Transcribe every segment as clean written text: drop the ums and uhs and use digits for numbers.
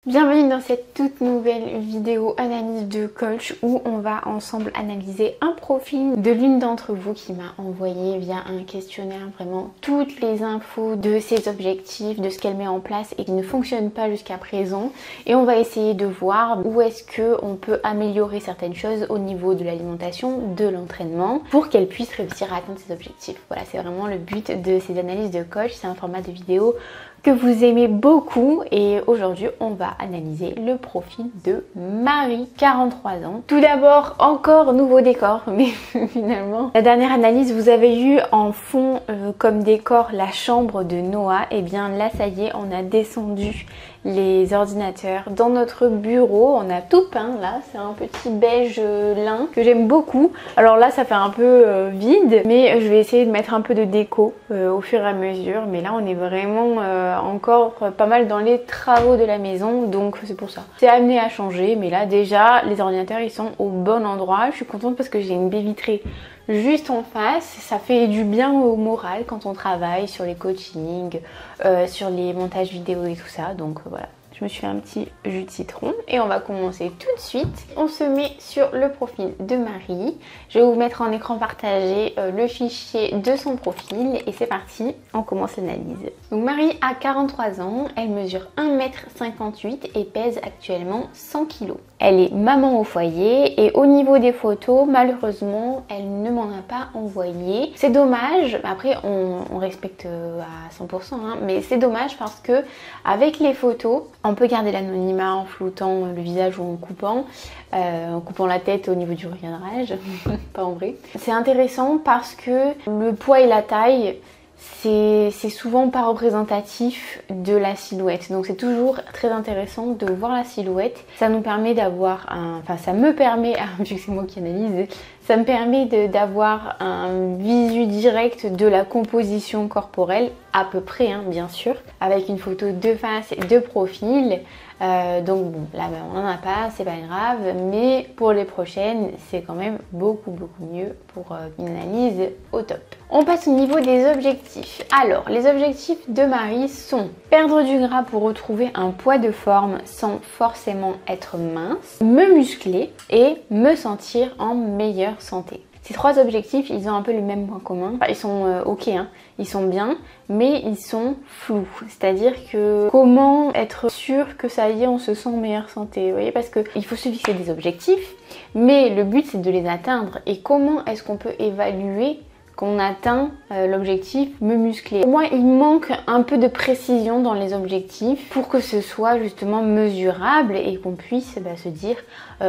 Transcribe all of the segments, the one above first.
Bienvenue dans cette toute nouvelle vidéo analyse de coach où on va ensemble analyser un profil de l'une d'entre vous qui m'a envoyé via un questionnaire vraiment toutes les infos de ses objectifs, de ce qu'elle met en place et qui ne fonctionne pas jusqu'à présent. Et on va essayer de voir où est-ce qu'on peut améliorer certaines choses au niveau de l'alimentation, de l'entraînement pour qu'elle puisse réussir à atteindre ses objectifs. Voilà, c'est vraiment le but de ces analyses de coach. C'est un format de vidéo que vous aimez beaucoup et aujourd'hui on va analyser le profil de Marie, 43 ans. Tout d'abord, encore nouveau décor, mais finalement la dernière analyse vous avez eu en fond comme décor la chambre de Noah. Et bien là ça y est, on a descendu les ordinateurs dans notre bureau. On a tout peint là, c'est un petit beige lin que j'aime beaucoup. Alors là ça fait un peu vide, mais je vais essayer de mettre un peu de déco au fur et à mesure. Mais là on est vraiment encore pas mal dans les travaux de la maison, donc c'est pour ça. C'est amené à changer, mais là déjà les ordinateurs ils sont au bon endroit. Je suis contente parce que j'ai une baie vitrée juste en face. Ça fait du bien au moral quand on travaille sur les coachings, sur les montages vidéo et tout ça. Donc voilà, je me suis fait un petit jus de citron et on va commencer tout de suite. On se met sur le profil de Marie. Je vais vous mettre en écran partagé le fichier de son profil et c'est parti, on commence l'analyse. Donc Marie a 43 ans, elle mesure 1m58 et pèse actuellement 100 kg. Elle est maman au foyer et au niveau des photos, malheureusement, elle ne m'en a pas envoyé. C'est dommage, après on respecte à 100%, hein, mais c'est dommage parce que avec les photos, on peut garder l'anonymat en floutant le visage ou en coupant la tête au niveau du recadrage, pas en vrai. C'est intéressant parce que le poids et la taille, c'est souvent pas représentatif de la silhouette, donc c'est toujours très intéressant de voir la silhouette. Ça nous permet d'avoir ça me permet, vu que c'est moi qui analyse, ça me permet d'avoir un visu direct de la composition corporelle, à peu près hein, bien sûr, avec une photo de face et de profil. Donc bon, là on n'en a pas, c'est pas grave, mais pour les prochaines c'est quand même beaucoup mieux pour une analyse au top. On passe au niveau des objectifs. Alors les objectifs de Marie sont perdre du gras pour retrouver un poids de forme sans forcément être mince, me muscler et me sentir en meilleure santé. Ces trois objectifs, ils ont un peu les mêmes points communs. Enfin, ils sont ok, hein, ils sont bien, mais ils sont flous. C'est-à-dire que comment être sûr que ça y est, on se sent en meilleure santé, vous voyez, parce qu'il faut se fixer des objectifs, mais le but c'est de les atteindre. Et comment est-ce qu'on peut évaluer qu'on atteint l'objectif me muscler? Pour moi, il manque un peu de précision dans les objectifs pour que ce soit justement mesurable et qu'on puisse se dire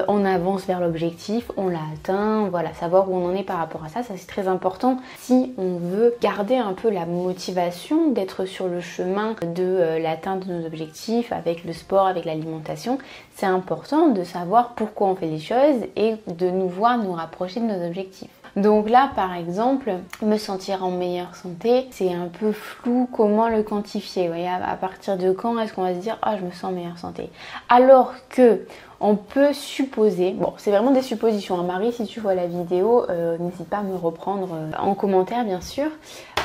on avance vers l'objectif, on l'a atteint, voilà, savoir où on en est par rapport à ça. Ça c'est très important si on veut garder un peu la motivation d'être sur le chemin de l'atteinte de nos objectifs avec le sport, avec l'alimentation. C'est important de savoir pourquoi on fait les choses et de nous voir nous rapprocher de nos objectifs. Donc là par exemple, me sentir en meilleure santé, c'est un peu flou comment le quantifier. Vous voyez, à partir de quand est-ce qu'on va se dire ah je me sens en meilleure santé? Alors que on peut supposer, bon c'est vraiment des suppositions, hein. Marie, si tu vois la vidéo, n'hésite pas à me reprendre en commentaire bien sûr,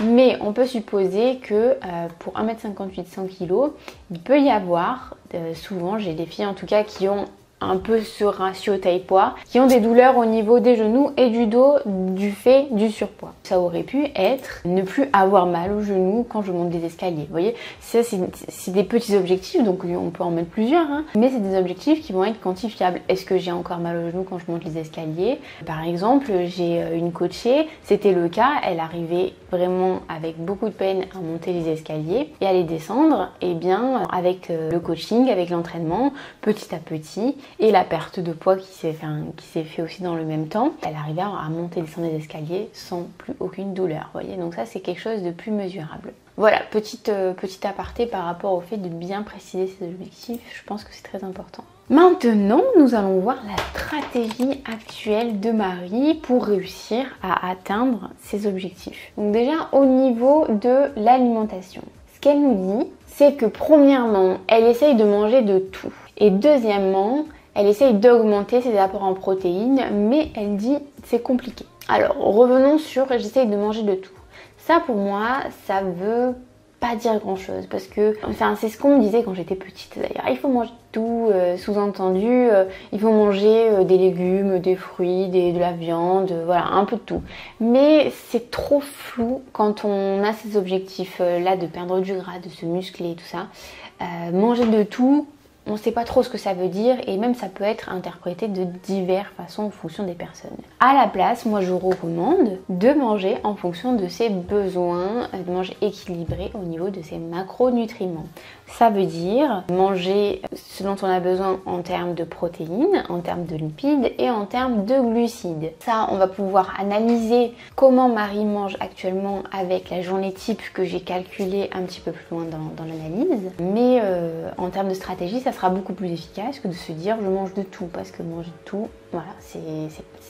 mais on peut supposer que pour 1m58, 100 kg, il peut y avoir, souvent j'ai des filles en tout cas qui ont un peu ce ratio taille-poids, qui ont des douleurs au niveau des genoux et du dos du fait du surpoids. Ça aurait pu être ne plus avoir mal aux genoux quand je monte des escaliers. Vous voyez, ça c'est des petits objectifs, donc on peut en mettre plusieurs, hein, mais c'est des objectifs qui vont être quantifiables. Est-ce que j'ai encore mal aux genoux quand je monte les escaliers? Par exemple, j'ai une coachée, c'était le cas, elle arrivait vraiment avec beaucoup de peine à monter les escaliers et à les descendre, et bien avec le coaching, avec l'entraînement, petit à petit, et la perte de poids qui s'est fait aussi dans le même temps, elle arrivait à monter et descendre les escaliers sans plus aucune douleur, vous voyez, donc ça c'est quelque chose de plus mesurable. Voilà, petit aparté par rapport au fait de bien préciser ses objectifs, je pense que c'est très important. Maintenant, nous allons voir la stratégie actuelle de Marie pour réussir à atteindre ses objectifs. Donc déjà au niveau de l'alimentation, ce qu'elle nous dit, c'est que premièrement, elle essaye de manger de tout. Et deuxièmement, elle essaye d'augmenter ses apports en protéines, mais elle dit c'est compliqué. Alors revenons sur j'essaye de manger de tout. Ça pour moi, ça veut pas dire grand chose parce que, enfin c'est ce qu'on me disait quand j'étais petite d'ailleurs, il faut manger tout, sous-entendu, il faut manger des légumes, des fruits, de la viande, voilà, un peu de tout. Mais c'est trop flou quand on a ces objectifs là de perdre du gras, de se muscler et tout ça. Manger de tout, on ne sait pas trop ce que ça veut dire et même ça peut être interprété de diverses façons en fonction des personnes. À la place, moi je recommande de manger en fonction de ses besoins, de manger équilibré au niveau de ses macronutriments. Ça veut dire manger ce dont on a besoin en termes de protéines, en termes de lipides et en termes de glucides. Ça, on va pouvoir analyser comment Marie mange actuellement avec la journée type que j'ai calculée un petit peu plus loin dans l'analyse. Mais en termes de stratégie, ça sera beaucoup plus efficace que de se dire je mange de tout, parce que manger de tout, voilà, c'est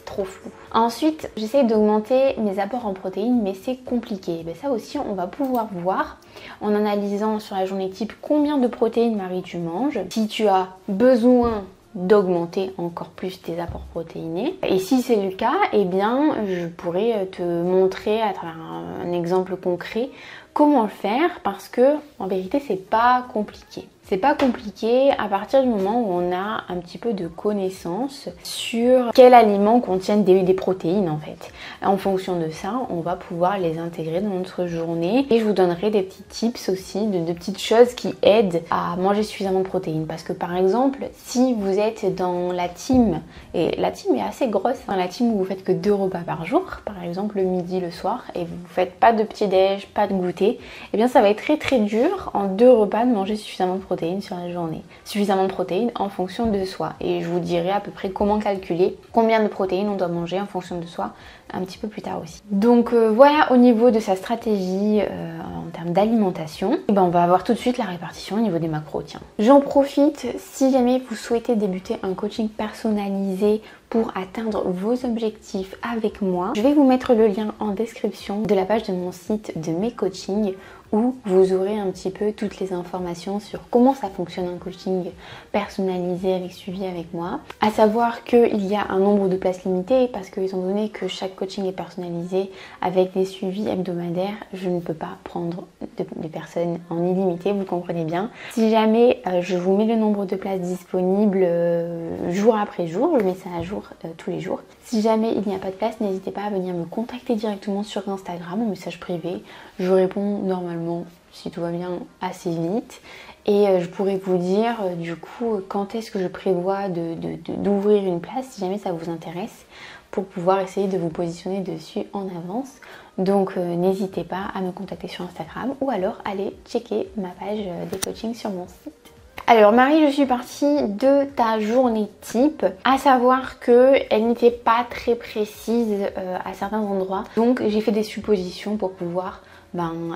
trop flou. Ensuite, j'essaie d'augmenter mes apports en protéines, mais c'est compliqué. Ben ça aussi, on va pouvoir voir en analysant sur la journée type combien de protéines, Marie, tu manges, si tu as besoin d'augmenter encore plus tes apports protéinés. Et si c'est le cas, eh bien, je pourrais te montrer à travers un exemple concret comment le faire, parce que en vérité, c'est pas compliqué. C'est pas compliqué à partir du moment où on a un petit peu de connaissances sur quels aliments contiennent des protéines en fait. En fonction de ça, on va pouvoir les intégrer dans notre journée et je vous donnerai des petits tips aussi, de petites choses qui aident à manger suffisamment de protéines. Parce que par exemple, si vous êtes dans la team, et la team est assez grosse, dans la team où vous faites que 2 repas par jour, par exemple le midi, le soir, et vous faites pas de petit-déj, pas de goûter, eh bien ça va être très dur en 2 repas de manger suffisamment de protéines sur la journée. Suffisamment de protéines en fonction de soi. Et je vous dirai à peu près comment calculer combien de protéines on doit manger en fonction de soi un petit peu plus tard aussi. Donc voilà au niveau de sa stratégie en termes d'alimentation. Et ben on va avoir tout de suite la répartition au niveau des macros. Tiens. J'en profite si jamais vous souhaitez débuter un coaching personnalisé pour atteindre vos objectifs avec moi. Je vais vous mettre le lien en description de la page de mon site de mes coachings où vous aurez un petit peu toutes les informations sur comment ça fonctionne un coaching personnalisé avec suivi avec moi. À savoir qu'il y a un nombre de places limitées parce que étant donné que chaque coaching est personnalisé avec des suivis hebdomadaires, je ne peux pas prendre des personnes en illimité, vous comprenez bien. Si jamais je vous mets le nombre de places disponibles jour après jour, je mets ça à jour tous les jours. Si jamais il n'y a pas de place, n'hésitez pas à venir me contacter directement sur Instagram en message privé. Je réponds normalement, si tout va bien, assez vite. Et je pourrais vous dire du coup quand est-ce que je prévois d'ouvrir une place si jamais ça vous intéresse, pour pouvoir essayer de vous positionner dessus en avance. Donc n'hésitez pas à me contacter sur Instagram ou alors allez checker ma page des coachings sur mon site. Alors Marie, je suis partie de ta journée type, à savoir qu'elle n'était pas très précise à certains endroits. Donc j'ai fait des suppositions pour pouvoir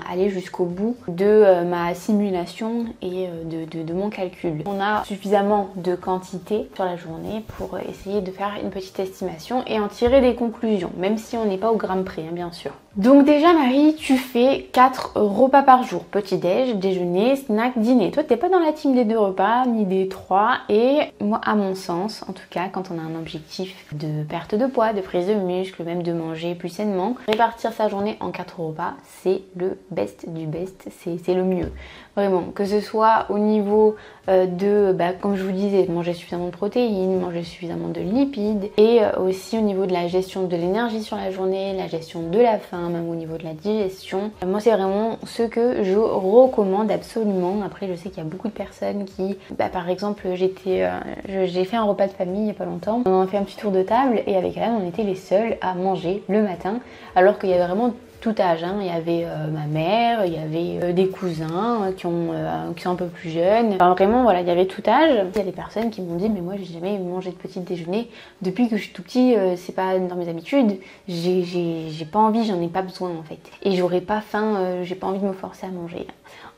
aller jusqu'au bout de ma simulation et de mon calcul. On a suffisamment de quantité sur la journée pour essayer de faire une petite estimation et en tirer des conclusions, même si on n'est pas au gramme près, hein, bien sûr. Donc déjà Marie, tu fais 4 repas par jour, petit-déj, déjeuner, snack, dîner. Toi t'es pas dans la team des 2 repas, ni des 3, et moi à mon sens, en tout cas quand on a un objectif de perte de poids, de prise de muscle, même de manger plus sainement, répartir sa journée en 4 repas, c'est le best du best, c'est le mieux. Vraiment, que ce soit au niveau comme je vous disais, manger suffisamment de protéines, manger suffisamment de lipides, et aussi au niveau de la gestion de l'énergie sur la journée, la gestion de la faim, même au niveau de la digestion. Moi c'est vraiment ce que je recommande absolument. Après je sais qu'il y a beaucoup de personnes qui, par exemple j'ai fait un repas de famille il n'y a pas longtemps, on a fait un petit tour de table et avec elle on était les seuls à manger le matin, alors qu'il y avait vraiment tout âge, hein. Il y avait ma mère, il y avait des cousins qui sont un peu plus jeunes. Enfin, vraiment voilà, il y avait tout âge. Il y a des personnes qui m'ont dit mais moi j'ai jamais mangé de petit déjeuner depuis que je suis tout petit, c'est pas dans mes habitudes, j'ai pas envie, j'en ai pas besoin en fait. Et j'aurais pas faim, j'ai pas envie de me forcer à manger.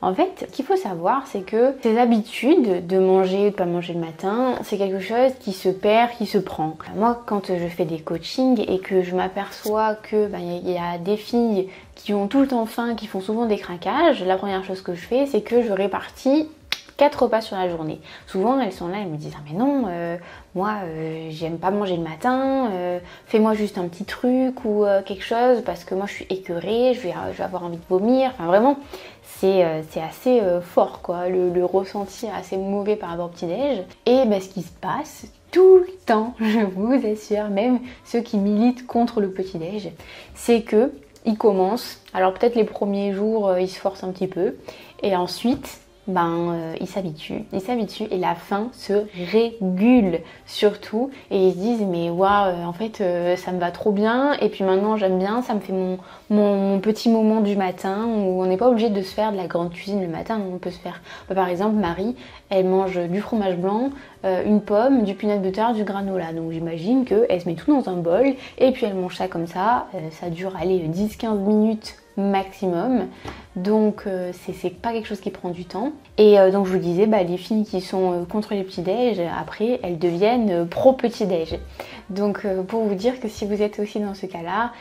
En fait, ce qu'il faut savoir, c'est que ces habitudes de manger ou de pas manger le matin, c'est quelque chose qui se perd, qui se prend. Moi, quand je fais des coachings et que je m'aperçois que y a des filles qui ont tout le temps faim, qui font souvent des craquages, la première chose que je fais, c'est que je répartis 4 repas sur la journée. Souvent elles sont là, elles me disent ah mais non, moi j'aime pas manger le matin, fais-moi juste un petit truc ou quelque chose parce que moi je suis écœurée, je vais avoir envie de vomir. Enfin vraiment c'est assez fort quoi, le ressenti est assez mauvais par rapport au petit-déj. Et ce qui se passe tout le temps, je vous assure, même ceux qui militent contre le petit-déj, c'est que ils commencent, alors peut-être les premiers jours ils se forcent un petit peu et ensuite ils s'habituent et la faim se régule surtout et ils se disent mais waouh en fait ça me va trop bien et puis maintenant j'aime bien, ça me fait mon petit moment du matin où on n'est pas obligé de se faire de la grande cuisine le matin, on peut se faire par exemple Marie elle mange du fromage blanc, une pomme, du peanut butter, du granola, donc j'imagine qu'elle se met tout dans un bol et puis elle mange ça comme ça, ça dure allez 10-15 minutes maximum, donc c'est pas quelque chose qui prend du temps. Et donc je vous disais les filles qui sont contre les petits déj, après elles deviennent pro petit déj. Donc pour vous dire que si vous êtes aussi dans ce cas là,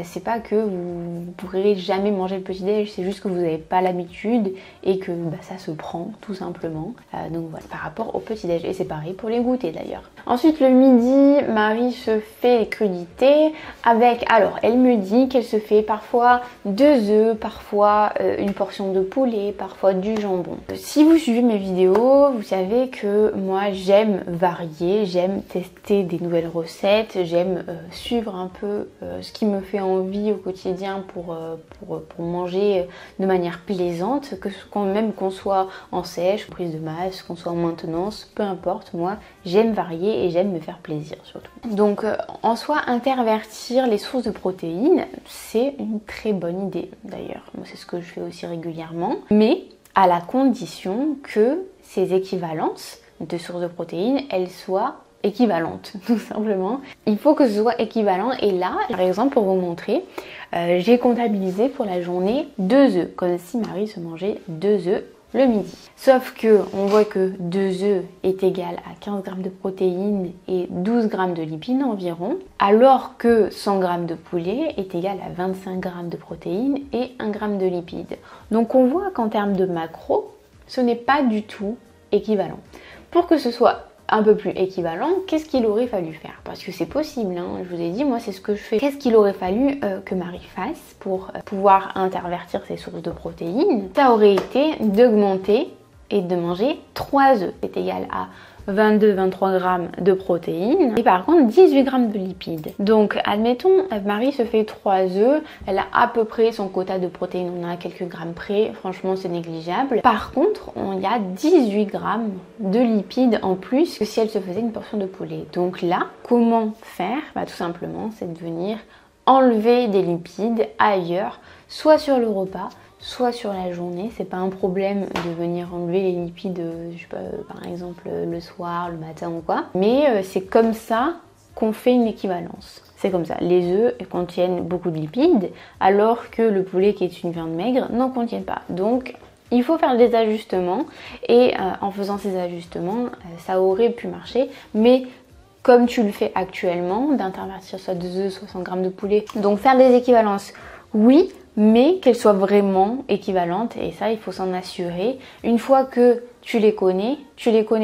c'est pas que vous pourrez jamais manger le petit déj, c'est juste que vous n'avez pas l'habitude et que ça se prend tout simplement. Donc voilà, par rapport au petit déj, et c'est pareil pour les goûters d'ailleurs. Ensuite le midi, Marie se fait les crudités avec, alors elle me dit qu'elle se fait parfois 2 œufs, parfois une portion de poulet, parfois du jambon. Si vous suivez mes vidéos, vous savez que moi j'aime varier, j'aime tester des nouvelles recettes, j'aime suivre un peu ce qui me fait envie au quotidien pour manger de manière plaisante, même qu'on soit en sèche, prise de masse, qu'on soit en maintenance, peu importe, moi j'aime varier et j'aime me faire plaisir surtout. Donc en soi, intervertir les sources de protéines, c'est une très bonne idée d'ailleurs. Moi c'est ce que je fais aussi régulièrement, mais à la condition que ces équivalences de sources de protéines, elles soient équivalentes, tout simplement. Il faut que ce soit équivalent et là, par exemple, pour vous montrer, j'ai comptabilisé pour la journée 2 œufs, comme si Marie se mangeait 2 œufs le midi. Sauf que on voit que 2 œufs est égal à 15 g de protéines et 12 g de lipides environ, alors que 100 g de poulet est égal à 25 g de protéines et 1 g de lipides. Donc on voit qu'en termes de macros, ce n'est pas du tout équivalent. Pour que ce soit un peu plus équivalent, qu'est-ce qu'il aurait fallu faire? Parce que c'est possible, hein, je vous ai dit, moi c'est ce que je fais. Qu'est-ce qu'il aurait fallu que Marie fasse pour pouvoir intervertir ses sources de protéines? Ça aurait été d'augmenter et de manger 3 œufs. C'est égal à 22-23 g de protéines et par contre 18 g de lipides. Donc admettons, Marie se fait 3 œufs, elle a à peu près son quota de protéines, on a quelques grammes près, franchement c'est négligeable. Par contre, il y a 18 g de lipides en plus que si elle se faisait une portion de poulet. Donc là, comment faire? Tout simplement, c'est de venir enlever des lipides ailleurs, soit sur le repas, soit sur la journée. C'est pas un problème de venir enlever les lipides, je sais pas, par exemple le soir, le matin ou quoi. Mais c'est comme ça qu'on fait une équivalence. C'est comme ça. Les œufs contiennent beaucoup de lipides, alors que le poulet, qui est une viande maigre, n'en contient pas. Donc il faut faire des ajustements et en faisant ces ajustements, ça aurait pu marcher. Mais comme tu le fais actuellement, d'intervertir soit 2 œufs, soit 100 g de poulet, donc faire des équivalences, oui, mais qu'elles soient vraiment équivalentes et ça il faut s'en assurer. Une fois que tu les connais,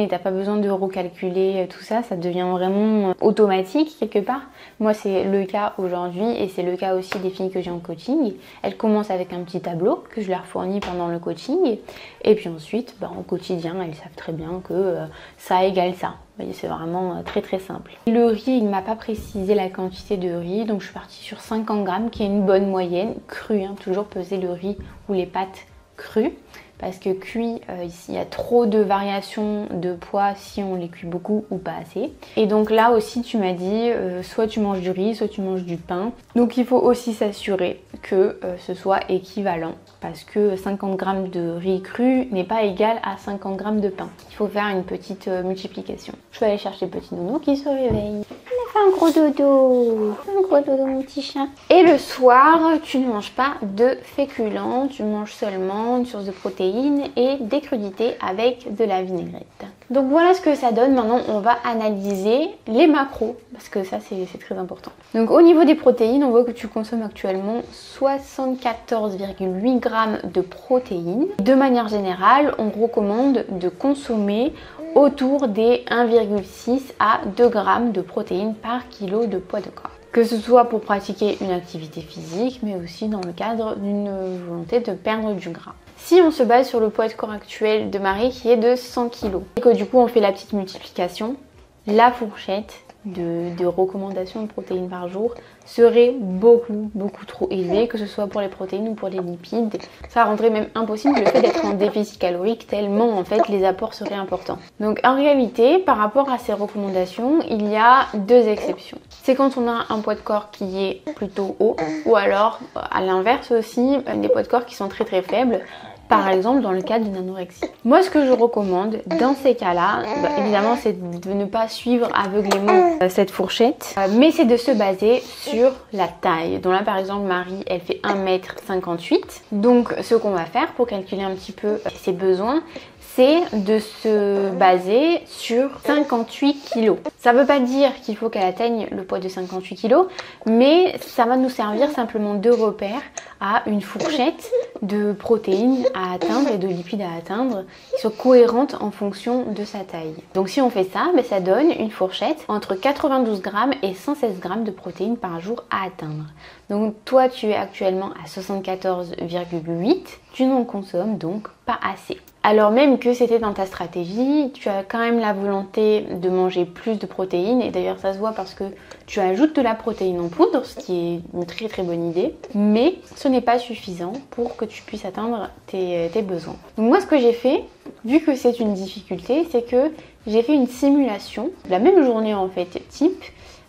t'as pas besoin de recalculer tout ça, ça devient vraiment automatique quelque part. Moi c'est le cas aujourd'hui et c'est le cas aussi des filles que j'ai en coaching. Elles commencent avec un petit tableau que je leur fournis pendant le coaching et puis ensuite au quotidien elles savent très bien que ça égale ça. Vous voyez, c'est vraiment très très simple. Le riz, il ne m'a pas précisé la quantité de riz, donc je suis partie sur 50 g qui est une bonne moyenne, cru, hein, toujours peser le riz ou les pâtes crues. Parce que cuit, ici, il y a trop de variations de poids si on les cuit beaucoup ou pas assez. Et donc là aussi, tu m'as dit, soit tu manges du riz, soit tu manges du pain. Donc il faut aussi s'assurer que ce soit équivalent. Parce que 50 g de riz cru n'est pas égal à 50 g de pain. Il faut faire une petite multiplication. Je vais aller chercher le petit nounou qui se réveille. fais un gros dodo. Fais un gros dodo mon petit chat. Et le soir, tu ne manges pas de féculents, tu manges seulement une source de protéines et des crudités avec de la vinaigrette. Donc voilà ce que ça donne. Maintenant, on va analyser les macros parce que ça c'est très important. Donc au niveau des protéines, on voit que tu consommes actuellement 74,8 grammes de protéines. De manière générale, on recommande de consommer autour des 1,6 à 2 grammes de protéines par kilo de poids de corps. Que ce soit pour pratiquer une activité physique, mais aussi dans le cadre d'une volonté de perdre du gras. Si on se base sur le poids de corps actuel de Marie qui est de 100 kg, et que du coup on fait la petite multiplication, la fourchette de recommandation de protéines par jour serait beaucoup trop élevée, que ce soit pour les protéines ou pour les lipides. Ça rendrait même impossible le fait d'être en déficit calorique tellement en fait les apports seraient importants. Donc en réalité, par rapport à ces recommandations, il y a deux exceptions. C'est quand on a un poids de corps qui est plutôt haut, ou alors à l'inverse aussi, des poids de corps qui sont très faibles. Par exemple dans le cas d'une anorexie. Moi ce que je recommande dans ces cas-là, évidemment c'est de ne pas suivre aveuglément cette fourchette, mais c'est de se baser sur la taille. Donc là par exemple Marie elle fait 1,58 m. Donc ce qu'on va faire pour calculer un petit peu ses besoins, c'est de se baser sur 58 kg. Ça ne veut pas dire qu'il faut qu'elle atteigne le poids de 58 kg, mais ça va nous servir simplement de repère à une fourchette de protéines à atteindre et de lipides à atteindre qui soient cohérentes en fonction de sa taille. Donc si on fait ça, ça donne une fourchette entre 92 grammes et 116 grammes de protéines par jour à atteindre. Donc toi tu es actuellement à 74,8, tu n'en consommes donc pas assez. Alors même que c'était dans ta stratégie, tu as quand même la volonté de manger plus de protéines, et d'ailleurs ça se voit parce que tu ajoutes de la protéine en poudre, ce qui est une très bonne idée, mais ce n'est pas suffisant pour que tu puisses atteindre tes besoins. Donc moi ce que j'ai fait, vu que c'est une difficulté, c'est que j'ai fait une simulation, la même journée en fait type,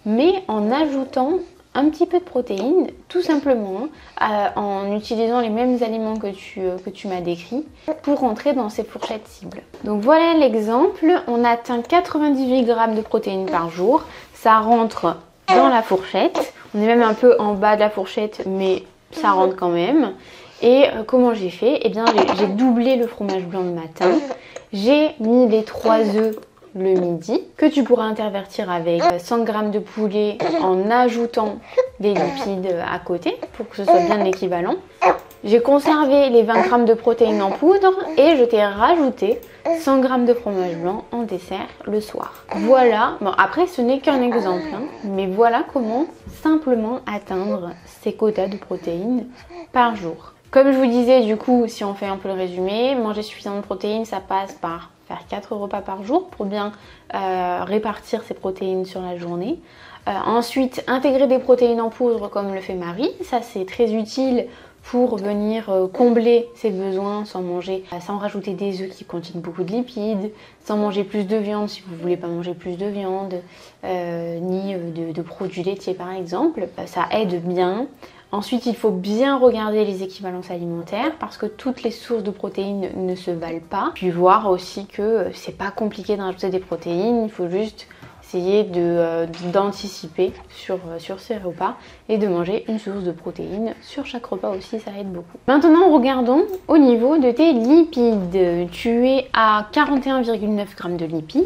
mais en ajoutant un petit peu de protéines, tout simplement, en utilisant les mêmes aliments que tu m'as décrits pour rentrer dans ces fourchettes cibles. Donc voilà l'exemple, on atteint 98 grammes de protéines par jour, ça rentre dans la fourchette, on est même un peu en bas de la fourchette mais ça rentre quand même. Et comment j'ai fait? Eh bien j'ai doublé le fromage blanc le matin, j'ai mis les 3 œufs le midi, que tu pourras intervertir avec 100 g de poulet en ajoutant des lipides à côté pour que ce soit bien l'équivalent. J'ai conservé les 20 g de protéines en poudre et je t'ai rajouté 100 g de fromage blanc en dessert le soir. Voilà, bon après ce n'est qu'un exemple, mais voilà comment simplement atteindre ces quotas de protéines par jour. Comme je vous disais, du coup, si on fait un peu le résumé, manger suffisamment de protéines, ça passe par faire 4 repas par jour pour bien répartir ces protéines sur la journée. Ensuite, intégrer des protéines en poudre comme le fait Marie, ça c'est très utile pour venir combler ses besoins sans rajouter des œufs qui contiennent beaucoup de lipides, sans manger plus de viande si vous ne voulez pas manger plus de viande, ni de produits laitiers par exemple. Ça aide bien. Ensuite, il faut bien regarder les équivalences alimentaires parce que toutes les sources de protéines ne se valent pas. Puis voir aussi que c'est pas compliqué d'en rajouter des protéines, il faut juste essayer d'anticiper sur ces repas et de manger une source de protéines sur chaque repas aussi, ça aide beaucoup. Maintenant, regardons au niveau de tes lipides. Tu es à 41,9 g de lipides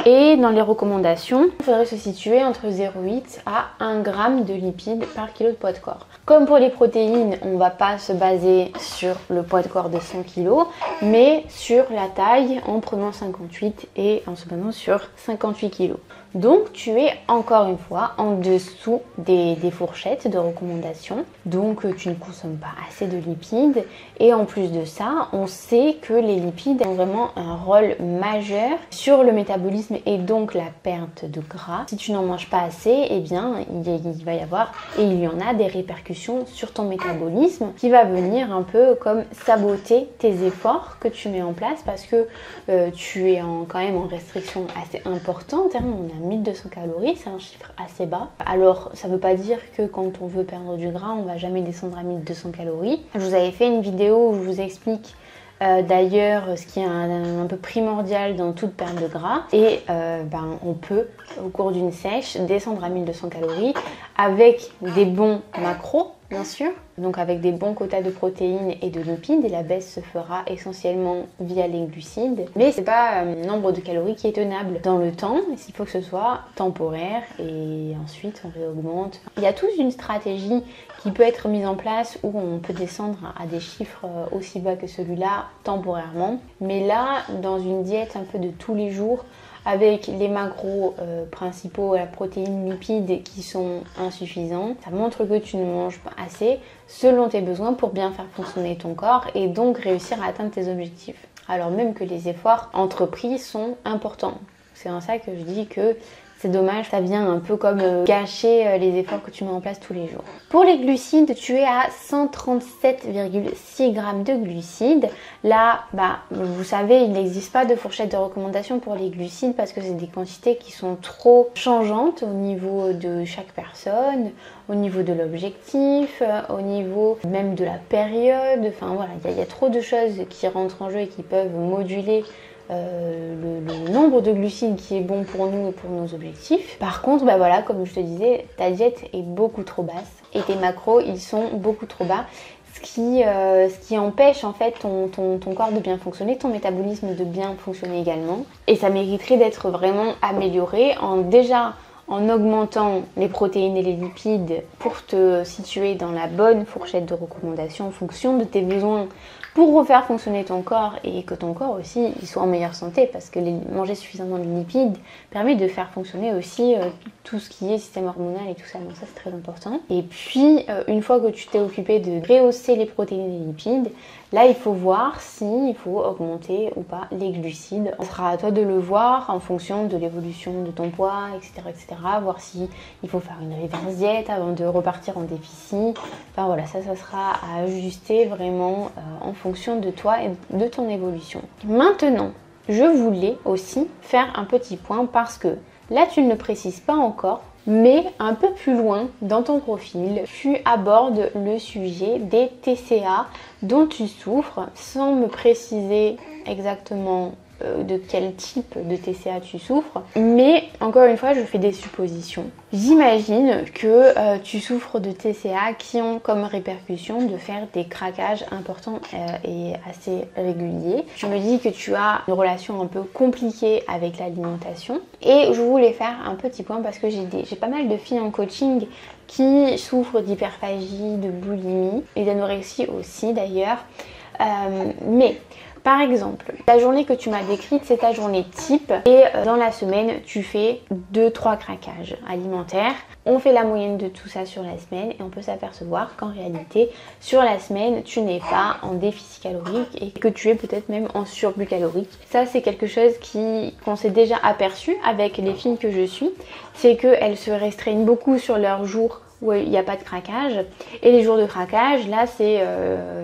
et dans les recommandations, il faudrait se situer entre 0,8 à 1 g de lipides par kilo de poids de corps. Comme pour les protéines, on ne va pas se baser sur le poids de corps de 100 kg, mais sur la taille en prenant 58 et en se basant sur 58 kg. Donc tu es encore une fois en dessous des fourchettes de recommandation, donc tu ne consommes pas assez de lipides et en plus de ça on sait que les lipides ont vraiment un rôle majeur sur le métabolisme et donc la perte de gras. Si tu n'en manges pas assez, eh bien il va y avoir et il y en a des répercussions sur ton métabolisme qui va venir un peu comme saboter tes efforts que tu mets en place parce que tu es quand même en restriction assez importante, hein. On a 1200 calories, c'est un chiffre assez bas. Alors ça veut pas dire que quand on veut perdre du gras, on va jamais descendre à 1200 calories. Je vous avais fait une vidéo où je vous explique d'ailleurs ce qui est un peu primordial dans toute perte de gras. Et on peut au cours d'une sèche descendre à 1200 calories avec des bons macros bien sûr, donc avec des bons quotas de protéines et de lipides, et la baisse se fera essentiellement via les glucides. Mais c'est pas un nombre de calories qui est tenable dans le temps, il faut que ce soit temporaire et ensuite on réaugmente. Il y a toute une stratégie qui peut être mise en place où on peut descendre à des chiffres aussi bas que celui-là temporairement. Mais là, dans une diète un peu de tous les jours, avec les macros principaux, la protéine, lipides qui sont insuffisants, ça montre que tu ne manges pas assez selon tes besoins pour bien faire fonctionner ton corps et donc réussir à atteindre tes objectifs. Alors même que les efforts entrepris sont importants. C'est en ça que je dis que c'est dommage, ça vient un peu comme gâcher les efforts que tu mets en place tous les jours. Pour les glucides, tu es à 137,6 g de glucides. Là, vous savez, il n'existe pas de fourchette de recommandation pour les glucides parce que c'est des quantités qui sont trop changeantes au niveau de chaque personne, au niveau de l'objectif, au niveau même de la période. Enfin voilà, il y a trop de choses qui rentrent en jeu et qui peuvent moduler le nombre de glucides qui est bon pour nous et pour nos objectifs. Par contre, comme je te disais, ta diète est beaucoup trop basse et tes macros, ils sont beaucoup trop bas. Ce qui empêche en fait ton corps de bien fonctionner, ton métabolisme de bien fonctionner également. Et ça mériterait d'être vraiment amélioré en augmentant les protéines et les lipides pour te situer dans la bonne fourchette de recommandation en fonction de tes besoins pour refaire fonctionner ton corps et que ton corps aussi il soit en meilleure santé, parce que manger suffisamment de lipides permet de faire fonctionner aussi tout ce qui est système hormonal et tout ça, donc ça c'est très important. Et puis une fois que tu t'es occupé de rehausser les protéines et les lipides, là il faut voir s'il faut augmenter ou pas les glucides. Ce sera à toi de le voir en fonction de l'évolution de ton poids, etc., voir si il faut faire une reverse diète avant de repartir en déficit. Enfin voilà, ça sera à ajuster vraiment en fonction de toi et de ton évolution. Maintenant, je voulais aussi faire un petit point parce que là tu ne le précises pas encore, mais un peu plus loin dans ton profil, tu abordes le sujet des TCA dont tu souffres sans me préciser exactement de quel type de TCA tu souffres, mais encore une fois je fais des suppositions. J'imagine que tu souffres de TCA qui ont comme répercussion de faire des craquages importants et assez réguliers. Je me dis que tu as une relation un peu compliquée avec l'alimentation et je voulais faire un petit point parce que j'ai pas mal de filles en coaching qui souffrent d'hyperphagie, de boulimie et d'anorexie aussi d'ailleurs, mais par exemple, la journée que tu m'as décrite, c'est ta journée type et dans la semaine, tu fais 2-3 craquages alimentaires. On fait la moyenne de tout ça sur la semaine et on peut s'apercevoir qu'en réalité, sur la semaine, tu n'es pas en déficit calorique et que tu es peut-être même en surplus calorique. Ça, c'est quelque chose qu'on s'est déjà aperçu avec les filles que je suis, c'est qu'elles se restreignent beaucoup sur leurs jours où il n'y a pas de craquage, et les jours de craquage, là c'est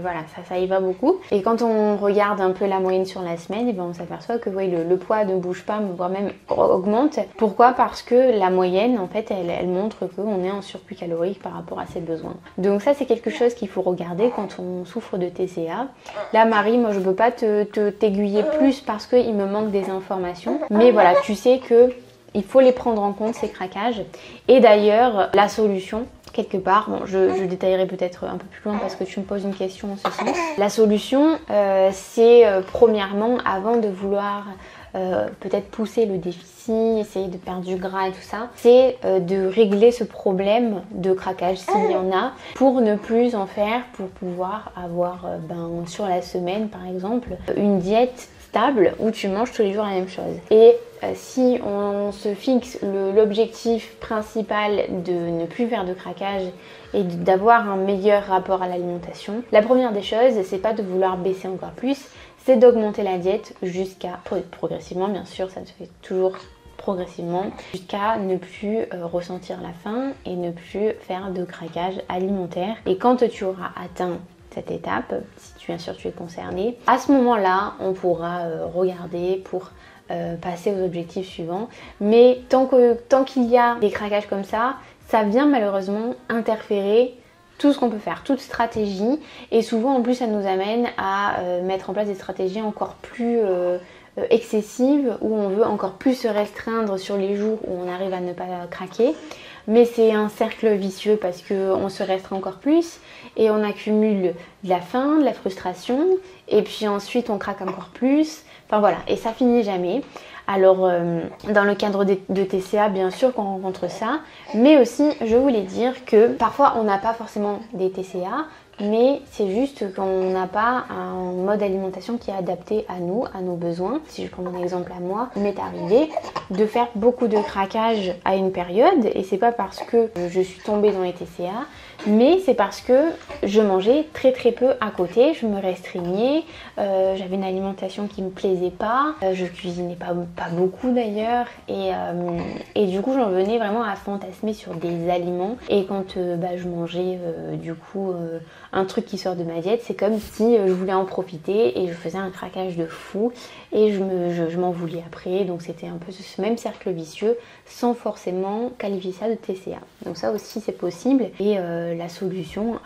voilà, ça y va beaucoup. Et quand on regarde un peu la moyenne sur la semaine, et ben on s'aperçoit que le poids ne bouge pas, voire même augmente. Pourquoi? Parce que la moyenne en fait elle montre qu'on est en surplus calorique par rapport à ses besoins. Donc ça c'est quelque chose qu'il faut regarder quand on souffre de TCA. Là Marie, moi je peux pas t'aiguiller plus parce qu'il me manque des informations, mais voilà, tu sais que il faut les prendre en compte, ces craquages. Et d'ailleurs, la solution, quelque part, bon, je détaillerai peut-être un peu plus loin parce que tu me poses une question en ce sens. La solution, c'est premièrement, avant de vouloir peut-être pousser le déficit, essayer de perdre du gras et tout ça, c'est de régler ce problème de craquage s'il y en a, pour ne plus en faire, pour pouvoir avoir sur la semaine par exemple, une diète stable où tu manges tous les jours la même chose. Et si on se fixe l'objectif principal de ne plus faire de craquage et d'avoir un meilleur rapport à l'alimentation, la première des choses, c'est pas de vouloir baisser encore plus, c'est d'augmenter la diète jusqu'à, progressivement bien sûr, ça se fait toujours progressivement, jusqu'à ne plus ressentir la faim et ne plus faire de craquage alimentaire. Et quand tu auras atteint cette étape, si bien sûr tu es concerné, à ce moment-là, on pourra regarder pour passer aux objectifs suivants. Mais tant qu'il y a des craquages comme ça vient malheureusement interférer tout ce qu'on peut faire, toute stratégie. Et souvent en plus ça nous amène à mettre en place des stratégies encore plus excessives, où on veut encore plus se restreindre sur les jours où on arrive à ne pas craquer. Mais c'est un cercle vicieux parce qu'on se restreint encore plus et on accumule de la faim, de la frustration, et puis ensuite on craque encore plus. Enfin voilà, et ça finit jamais. Alors dans le cadre de TCA, bien sûr qu'on rencontre ça, mais aussi je voulais dire que parfois on n'a pas forcément des TCA, mais c'est juste qu'on n'a pas un mode d'alimentation qui est adapté à nous, à nos besoins. Si je prends mon exemple à moi, il m'est arrivé de faire beaucoup de craquage à une période, et c'est pas parce que je suis tombée dans les TCA, mais c'est parce que je mangeais très peu à côté, je me restreignais, j'avais une alimentation qui me plaisait pas, je cuisinais pas beaucoup d'ailleurs, et du coup j'en venais vraiment à fantasmer sur des aliments, et quand je mangeais du coup un truc qui sort de ma diète, c'est comme si je voulais en profiter et je faisais un craquage de fou et je m'en voulais après. Donc c'était un peu ce même cercle vicieux sans forcément qualifier ça de TCA. Donc ça aussi c'est possible, et la solution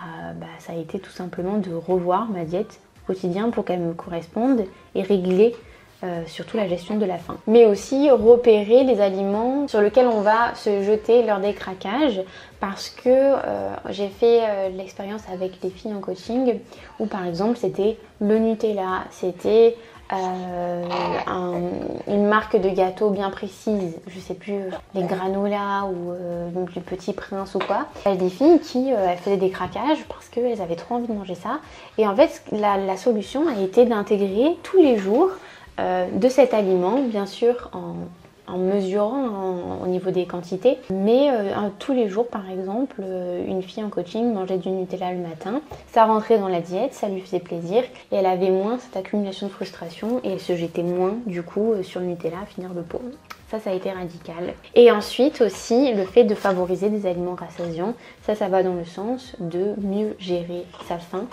ça a été tout simplement de revoir ma diète au quotidien pour qu'elle me corresponde et régler surtout la gestion de la faim. Mais aussi repérer les aliments sur lesquels on va se jeter lors des craquages, parce que j'ai fait l'expérience avec les filles en coaching où par exemple c'était le Nutella, c'était une marque de gâteau bien précise, je sais plus, les granola ou donc le Petit Prince ou quoi. Il y a des filles qui elles faisaient des craquages parce qu'elles avaient trop envie de manger ça, et en fait la solution a été d'intégrer tous les jours de cet aliment, bien sûr en mesurant au niveau des quantités, mais tous les jours par exemple, une fille en coaching mangeait du Nutella le matin, ça rentrait dans la diète, ça lui faisait plaisir et elle avait moins cette accumulation de frustration et elle se jetait moins du coup sur le Nutella à finir le pot. Ça a été radical. Et ensuite aussi le fait de favoriser des aliments rassasiants, ça va dans le sens de mieux gérer sa faim.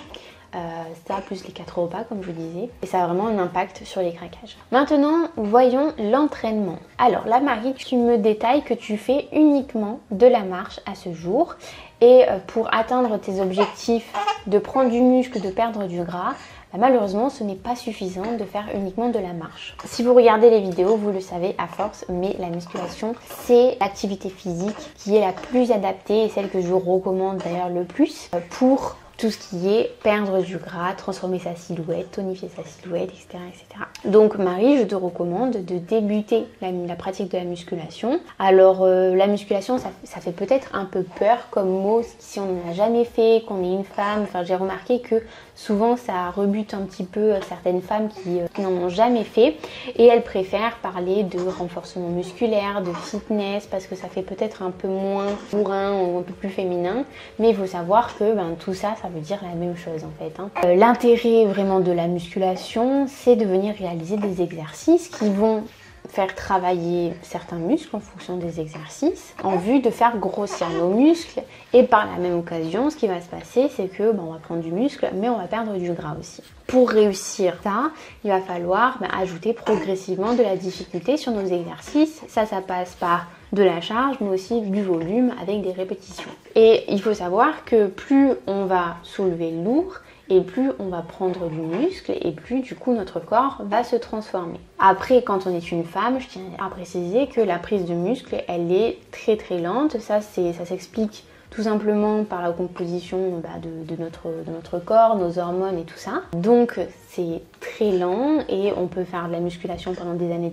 Ça plus les 4 repas comme je vous disais, et ça a vraiment un impact sur les craquages. Maintenant voyons l'entraînement. Alors là Marie, tu me détailles que tu fais uniquement de la marche à ce jour, et pour atteindre tes objectifs de prendre du muscle, de perdre du gras, malheureusement ce n'est pas suffisant de faire uniquement de la marche. Si vous regardez les vidéos, vous le savez à force, mais la musculation c'est l'activité physique qui est la plus adaptée et celle que je recommande d'ailleurs le plus pour tout ce qui est perdre du gras, transformer sa silhouette, tonifier sa silhouette, etc. etc. Donc Marie, je te recommande de débuter la pratique de la musculation. Alors la musculation, ça fait peut-être un peu peur comme mot si on n'en a jamais fait, qu'on est une femme. Enfin, j'ai remarqué que souvent ça rebute un petit peu certaines femmes qui n'en ont jamais fait, et elles préfèrent parler de renforcement musculaire, de fitness, parce que ça fait peut-être un peu moins bourrin ou un peu plus féminin, mais il faut savoir que tout ça veut dire la même chose en fait. L'intérêt vraiment de la musculation, c'est de venir réaliser des exercices qui vont faire travailler certains muscles en fonction des exercices en vue de faire grossir nos muscles, et par la même occasion ce qui va se passer c'est que on va prendre du muscle mais on va perdre du gras aussi. Pour réussir ça, il va falloir ajouter progressivement de la difficulté sur nos exercices. Ça passe par de la charge mais aussi du volume avec des répétitions. Et il faut savoir que plus on va soulever lourd et plus on va prendre du muscle et plus du coup notre corps va se transformer. Après, quand on est une femme, je tiens à préciser que la prise de muscle elle est très lente. Ça s'explique tout simplement par la composition de notre corps, nos hormones et tout ça. Donc c'est très lent et on peut faire de la musculation pendant des années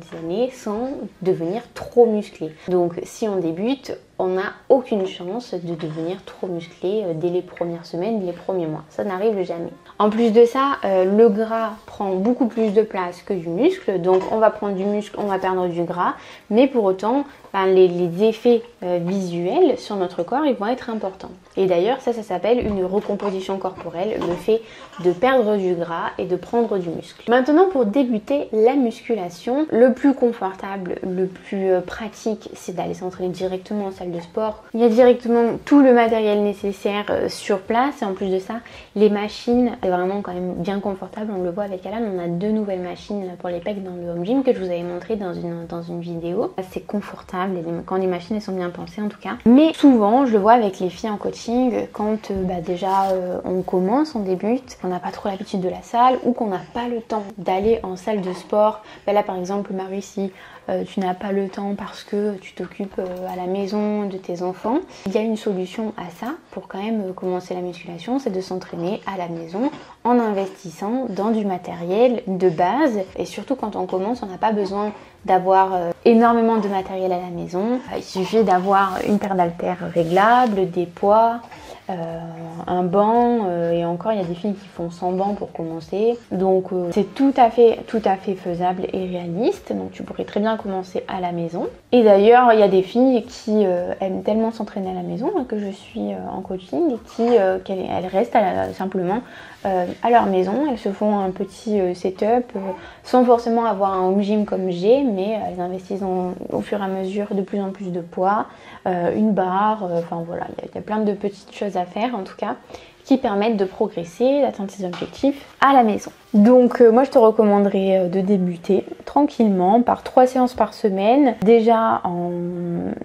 sans devenir trop musclé. Donc si on débute, on n'a aucune chance de devenir trop musclé dès les premières semaines, les premiers mois. Ça n'arrive jamais. En plus de ça, le gras prend beaucoup plus de place que du muscle. Donc on va prendre du muscle, on va perdre du gras. Mais pour autant, les effets visuels sur notre corps, ils vont être importants. Et d'ailleurs, ça s'appelle une recomposition corporelle, le fait de perdre du gras et de prendre du muscle. Maintenant, pour débuter la musculation, le plus confortable, le plus pratique, c'est d'aller s'entraîner directement en salle salle de sport. Il y a directement tout le matériel nécessaire sur place et en plus de ça, les machines, c'est vraiment quand même bien confortable. On le voit avec Alan, on a 2 nouvelles machines pour les pecs dans le home gym que je vous avais montré dans une vidéo. C'est confortable quand les machines elles sont bien pensées en tout cas. Mais souvent, je le vois avec les filles en coaching quand déjà on commence, on débute, on n'a pas trop l'habitude de la salle ou qu'on n'a pas le temps d'aller en salle de sport. Là par exemple, Marie, si tu n'as pas le temps parce que tu t'occupes à la maison de tes enfants, il y a une solution à ça pour quand même commencer la musculation, c'est de s'entraîner à la maison en investissant dans du matériel de base. Et surtout quand on commence, on n'a pas besoin d'avoir énormément de matériel à la maison. Il suffit d'avoir une paire d'haltères réglables, des poids, un banc et encore il y a des filles qui font sans banc pour commencer, donc c'est tout à fait faisable et réaliste. Donc tu pourrais très bien commencer à la maison. Et d'ailleurs il y a des filles qui aiment tellement s'entraîner à la maison que je suis en coaching et elles restent simplement à leur maison, elles se font un petit setup sans forcément avoir un home gym comme j'ai, mais elles investissent au fur et à mesure de plus en plus de poids, une barre, enfin voilà, il y a plein de petites choses à faire en tout cas qui permettent de progresser, d'atteindre ses objectifs à la maison. Donc moi je te recommanderais de débuter tranquillement par 3 séances par semaine, déjà en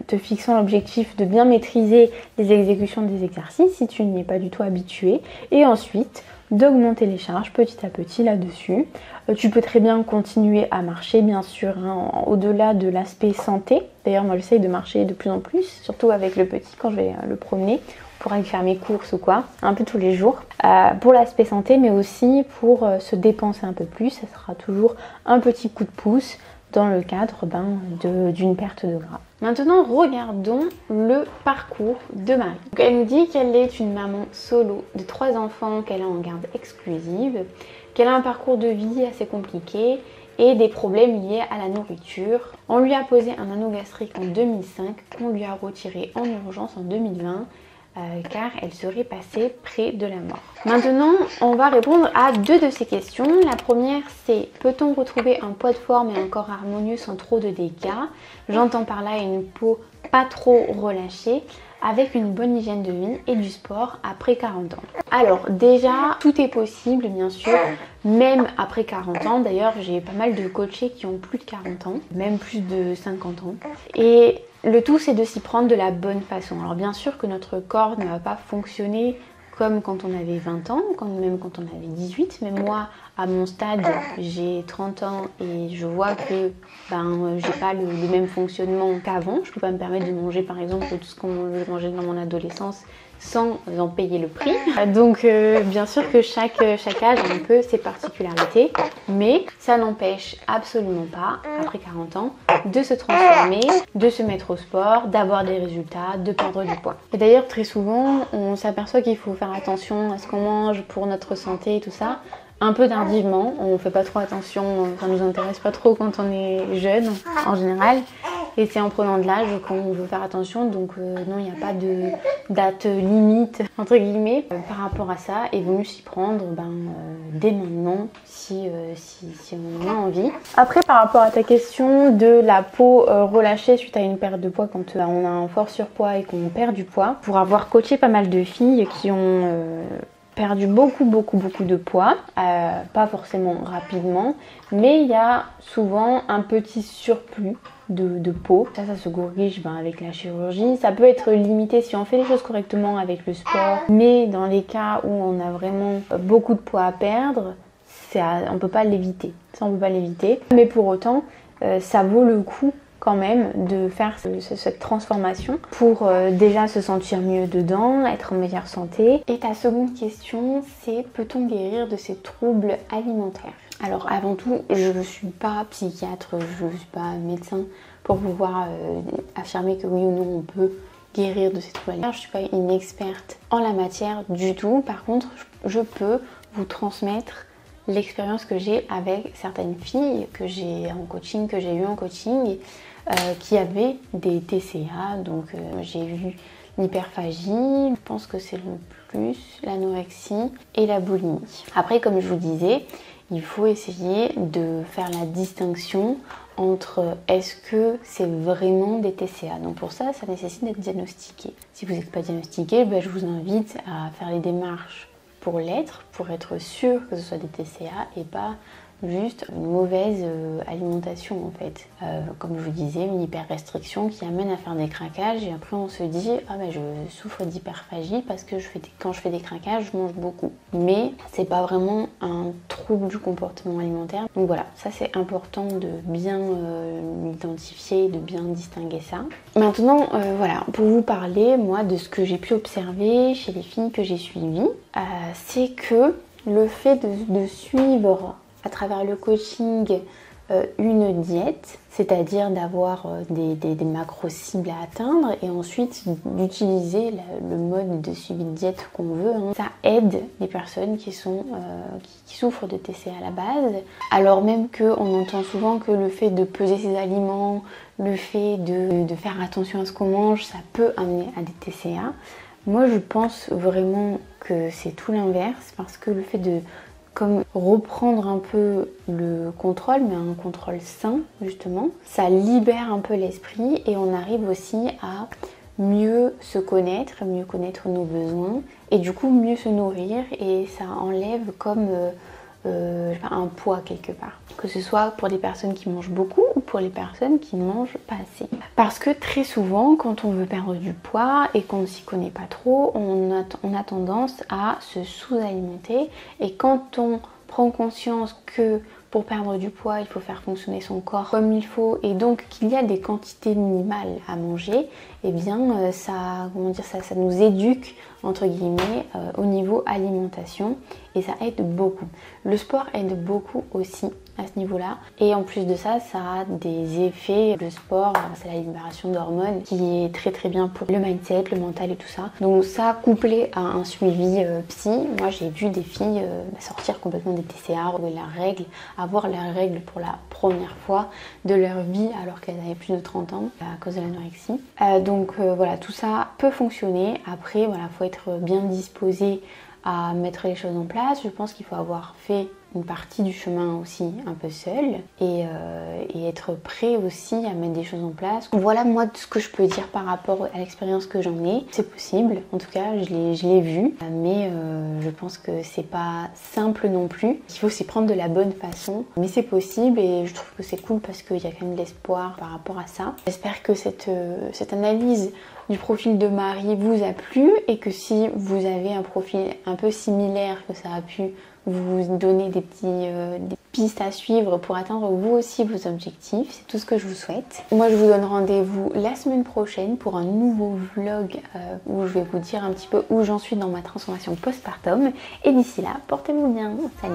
te fixant l'objectif de bien maîtriser les exécutions des exercices si tu n'y es pas du tout habitué, et ensuite d'augmenter les charges petit à petit là-dessus. Tu peux très bien continuer à marcher bien sûr, au-delà de l'aspect santé. D'ailleurs moi j'essaye de marcher de plus en plus, surtout avec le petit quand je vais le promener pour aller faire mes courses ou quoi, un peu tous les jours, pour l'aspect santé mais aussi pour se dépenser un peu plus. Ça sera toujours un petit coup de pouce dans le cadre d'une perte de gras. Maintenant, regardons le parcours de Marie. Donc, elle nous dit qu'elle est une maman solo de 3 enfants qu'elle a en garde exclusive, qu'elle a un parcours de vie assez compliqué et des problèmes liés à la nourriture. On lui a posé un anneau gastrique en 2005 qu'on lui a retiré en urgence en 2020 car elle serait passée près de la mort. Maintenant, on va répondre à 2 de ces questions. La première, c'est: peut-on retrouver un poids de forme et un corps harmonieux sans trop de dégâts? J'entends par là une peau pas trop relâchée, avec une bonne hygiène de vie et du sport après 40 ans. Alors déjà, tout est possible bien sûr, même après 40 ans. D'ailleurs, j'ai pas mal de coachés qui ont plus de 40 ans, même plus de 50 ans. Et le tout, c'est de s'y prendre de la bonne façon. Alors bien sûr que notre corps ne va pas fonctionner comme quand on avait 20 ans, même quand on avait 18. Même moi, à mon stade, j'ai 30 ans et je vois que j'ai pas le même fonctionnement qu'avant. Je peux pas me permettre de manger par exemple tout ce qu'on mangeait dans mon adolescence sans en payer le prix. Donc bien sûr que chaque âge a un peu ses particularités, mais ça n'empêche absolument pas, après 40 ans, de se transformer, de se mettre au sport, d'avoir des résultats, de perdre du poids. Et d'ailleurs très souvent, on s'aperçoit qu'il faut faire attention à ce qu'on mange pour notre santé et tout ça, un peu tardivement. On fait pas trop attention, ça nous intéresse pas trop quand on est jeune en général. Et c'est en prenant de l'âge qu'on veut faire attention, donc non, il n'y a pas de date limite entre guillemets par rapport à ça. Il vaut mieux s'y prendre dès maintenant si on a envie. Après, par rapport à ta question de la peau relâchée suite à une perte de poids quand on a un fort surpoids et qu'on perd du poids, pour avoir coaché pas mal de filles qui ont perdu beaucoup de poids, pas forcément rapidement, mais il y a souvent un petit surplus de peau. Ça se corrige avec la chirurgie. Ça peut être limité si on fait les choses correctement avec le sport, mais dans les cas où on a vraiment beaucoup de poids à perdre, on peut pas l'éviter. Ça, on peut pas l'éviter. Mais pour autant, ça vaut le coup quand même de faire cette transformation pour déjà se sentir mieux dedans, être en meilleure santé. Et ta seconde question, c'est: peut-on guérir de ces troubles alimentaires? Alors avant tout, je ne suis pas psychiatre, je ne suis pas médecin pour pouvoir affirmer que oui ou non on peut guérir de ces troubles alimentaires. Je ne suis pas une experte en la matière du tout. Par contre, je peux vous transmettre l'expérience que j'ai avec certaines filles que j'ai eu en coaching, qui avaient des TCA. Donc j'ai vu l'hyperphagie, je pense que c'est le plus, l'anorexie et la boulimie. Après, comme je vous disais, il faut essayer de faire la distinction entre est-ce que c'est vraiment des TCA. Donc pour ça, ça nécessite d'être diagnostiqué. Si vous n'êtes pas diagnostiqué, je vous invite à faire les démarches pour l'être, pour être sûr que ce soit des TCA et pas juste une mauvaise alimentation en fait. Comme je vous disais, une hyper-restriction qui amène à faire des craquages et après on se dit ah je souffre d'hyperphagie parce que quand je fais des craquages, je mange beaucoup. Mais c'est pas vraiment un trouble du comportement alimentaire. Donc voilà, ça c'est important de bien l'identifier, de bien distinguer ça. Maintenant, voilà, pour vous parler moi de ce que j'ai pu observer chez les filles que j'ai suivies, c'est que le fait de suivre à travers le coaching une diète, c'est-à-dire d'avoir des macros cibles à atteindre et ensuite d'utiliser le mode de suivi de diète qu'on veut. Ça aide les personnes qui souffrent de TCA à la base, alors même qu'on entend souvent que le fait de peser ses aliments, le fait de faire attention à ce qu'on mange, ça peut amener à des TCA. Moi je pense vraiment que c'est tout l'inverse parce que le fait de reprendre un peu le contrôle, mais un contrôle sain justement, ça libère un peu l'esprit et on arrive aussi à mieux se connaître, mieux connaître nos besoins et du coup mieux se nourrir et ça enlève comme un poids quelque part. Que ce soit pour les personnes qui mangent beaucoup ou pour les personnes qui ne mangent pas assez. Parce que très souvent, quand on veut perdre du poids et qu'on ne s'y connaît pas trop, on a tendance à se sous-alimenter. Et quand on prend conscience que pour perdre du poids, il faut faire fonctionner son corps comme il faut et donc qu'il y a des quantités minimales à manger, et bien ça nous éduque entre guillemets au niveau alimentation et ça aide beaucoup. Le sport aide beaucoup aussi à ce niveau-là et en plus de ça, ça a des effets. Le sport, c'est la libération d'hormones qui est très très bien pour le mindset, le mental et tout ça. Donc ça couplé à un suivi psy, moi j'ai vu des filles sortir complètement des TCA, avoir leurs règles pour la première fois de leur vie alors qu'elles avaient plus de 30 ans à cause de l'anorexie. Donc voilà, tout ça peut fonctionner. Après voilà, faut être bien disposé à mettre les choses en place. Je pense qu'il faut avoir fait une partie du chemin aussi un peu seul et être prêt aussi à mettre des choses en place. Voilà moi ce que je peux dire par rapport à l'expérience que j'en ai. C'est possible, en tout cas je l'ai vu, mais je pense que c'est pas simple non plus. Il faut s'y prendre de la bonne façon, mais c'est possible et je trouve que c'est cool parce qu'il y a quand même de l'espoir par rapport à ça. J'espère que cette analyse du profil de Marie vous a plu et que si vous avez un profil un peu similaire, que ça a pu vous donner des pistes à suivre pour atteindre vous aussi vos objectifs. C'est tout ce que je vous souhaite. Moi je vous donne rendez-vous la semaine prochaine pour un nouveau vlog où je vais vous dire un petit peu où j'en suis dans ma transformation postpartum. Et d'ici là, portez-vous bien. Salut.